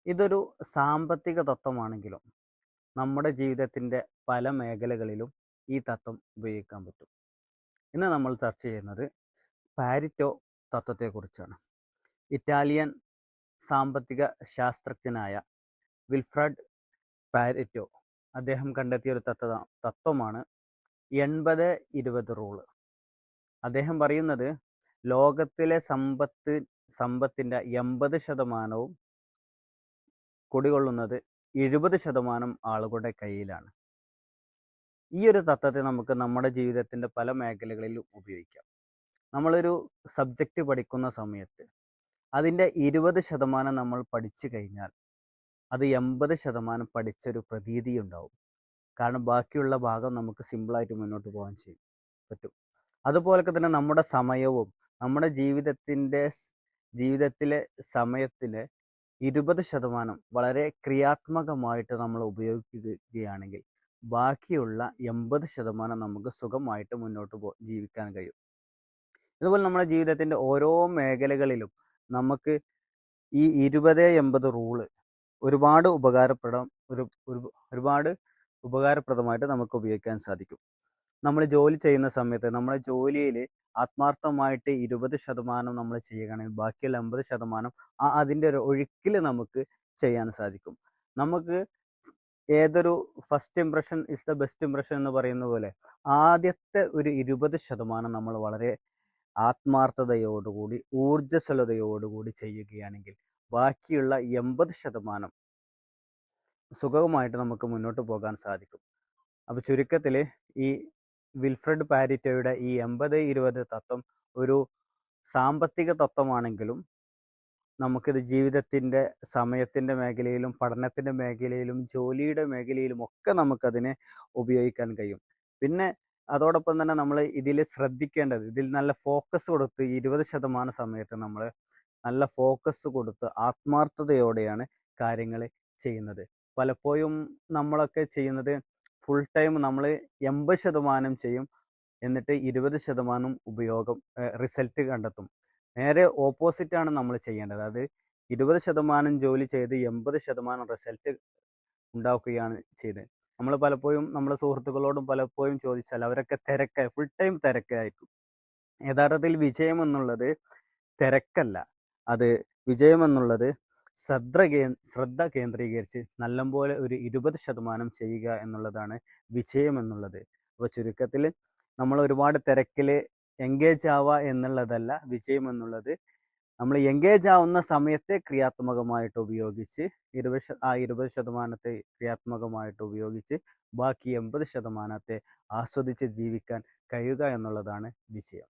ഇതൊരു സാമ്പത്തിക തത്വമാണെങ്കിലും നമ്മുടെ ജീവിതത്തിൻ്റെ പല മേഖലകളിലും ഈ തത്വം ഉപയോഗിക്കാൻ പറ്റും. ഇന്ന് നമ്മൾ ചർച്ച ചെയ്യുന്നത് പാരിറ്റോ തത്വത്തെക്കുറിച്ചാണ്. ഇറ്റാലിയൻ സാമ്പത്തിക ശാസ്ത്രജ്ഞനായ വിൽഫ്രഡ് പാരിറ്റോ അദ്ദേഹം കണ്ടെത്തിയ ഒരു തത്വമാണ് 80-20 റൂള്. അദ്ദേഹം പറയുന്നത് ലോകത്തിലെ സമ്പത്തിൻ്റെ 80% കുടികൊള്ളുന്നത് 70% ആളുകളുടെ കയ്യിലാണ്. ഈ ഒരു തത്വത്തെ നമുക്ക് നമ്മുടെ ജീവിതത്തിൻ്റെ പല മേഖലകളിലും ഉപയോഗിക്കാം. നമ്മളൊരു സബ്ജക്റ്റ് പഠിക്കുന്ന സമയത്ത് അതിൻ്റെ 20% നമ്മൾ പഠിച്ചു കഴിഞ്ഞാൽ അത് 80% പഠിച്ചൊരു പ്രതീതി ഉണ്ടാവും. കാരണം ബാക്കിയുള്ള ഭാഗം നമുക്ക് സിമ്പിളായിട്ട് മുന്നോട്ട് പോകാൻ പറ്റും. അതുപോലൊക്കെ തന്നെ നമ്മുടെ സമയവും നമ്മുടെ ജീവിതത്തിലെ സമയത്തിലെ 20% വളരെ ക്രിയാത്മകമായിട്ട് നമ്മൾ ഉപയോഗിക്കുകയാണെങ്കിൽ ബാക്കിയുള്ള 80% നമുക്ക് സുഖമായിട്ട് മുന്നോട്ട് ജീവിക്കാൻ കഴിയും. ഇതുപോലെ നമ്മുടെ ജീവിതത്തിൻ്റെ ഓരോ മേഖലകളിലും നമുക്ക് ഈ 20-80 റൂള് ഒരുപാട് ഉപകാരപ്രദമായിട്ട് നമുക്ക് ഉപയോഗിക്കാൻ സാധിക്കും. നമ്മൾ ജോലി ചെയ്യുന്ന സമയത്ത് നമ്മുടെ ജോലിയിൽ ആത്മാർത്ഥമായിട്ട് 20% നമ്മൾ ചെയ്യുകയാണെങ്കിൽ ബാക്കിയുള്ള 80% അതിൻ്റെ ഒരു ഒഴുക്കിൽ നമുക്ക് ചെയ്യാൻ സാധിക്കും. നമുക്ക് ഏതൊരു first impression is the best impression എന്ന് പറയുന്ന പോലെ ആദ്യത്തെ ഒരു 20% നമ്മൾ വളരെ ആത്മാർത്ഥതയോടുകൂടി ഊർജ്ജസ്വലതയോടുകൂടി ചെയ്യുകയാണെങ്കിൽ ബാക്കിയുള്ള 80% സുഗമമായിട്ട് നമുക്ക് മുന്നോട്ട് പോകാൻ സാധിക്കും. അപ്പോൾ ചുരുക്കത്തിൽ ഈ വിൽഫ്രഡ് പാരിറ്റോയുടെ ഈ 80-20 തത്വം ഒരു സാമ്പത്തിക തത്വമാണെങ്കിലും നമുക്കിത് ജീവിതത്തിൻ്റെ സമയത്തിൻ്റെ മേഖലയിലും പഠനത്തിൻ്റെ മേഖലയിലും ജോലിയുടെ മേഖലയിലും ഒക്കെ നമുക്കതിനെ ഉപയോഗിക്കാൻ കഴിയും. പിന്നെ അതോടൊപ്പം തന്നെ നമ്മൾ ഇതിൽ ശ്രദ്ധിക്കേണ്ടത്, ഇതിൽ നല്ല ഫോക്കസ് കൊടുത്ത് 20% സമയത്ത് നമ്മൾ നല്ല ഫോക്കസ് കൊടുത്ത് ആത്മാർത്ഥതയോടെയാണ് കാര്യങ്ങൾ ചെയ്യുന്നത്. പലപ്പോഴും നമ്മളൊക്കെ ചെയ്യുന്നത് ഫുൾ ടൈം നമ്മൾ 80% ചെയ്യും, എന്നിട്ട് 20% റിസൾട്ട് കണ്ടെത്തും. നേരെ ഓപ്പോസിറ്റാണ് നമ്മൾ ചെയ്യേണ്ടത്. അത് 20% ജോലി ചെയ്ത് 80% റിസൾട്ട് ഉണ്ടാക്കുകയാണ് ചെയ്തത്. നമ്മൾ പലപ്പോഴും നമ്മുടെ സുഹൃത്തുക്കളോടും പലപ്പോഴും ചോദിച്ചാൽ അവരൊക്കെ ഫുൾ ടൈം തിരക്കായിരിക്കും. യഥാർത്ഥത്തിൽ വിജയം എന്നുള്ളത് തിരക്കല്ല, അത് വിജയം എന്നുള്ളത് ശ്രദ്ധ കേന്ദ്രീകരിച്ച് നല്ലപോലെ ഒരു 20% ചെയ്യുക എന്നുള്ളതാണ് വിജയം എന്നുള്ളത്. അപ്പോൾ ചുരുക്കത്തിൽ നമ്മൾ ഒരുപാട് തിരക്കിൽ എൻഗേജ് ആവുക എന്നുള്ളതല്ല വിജയം എന്നുള്ളത്. നമ്മൾ എൻഗേജ് ആവുന്ന സമയത്തെ ക്രിയാത്മകമായിട്ട് ഉപയോഗിച്ച് 20% ക്രിയാത്മകമായിട്ട് ഉപയോഗിച്ച് ബാക്കി 80% ആസ്വദിച്ച് ജീവിക്കാൻ കഴിയുക എന്നുള്ളതാണ് വിജയം.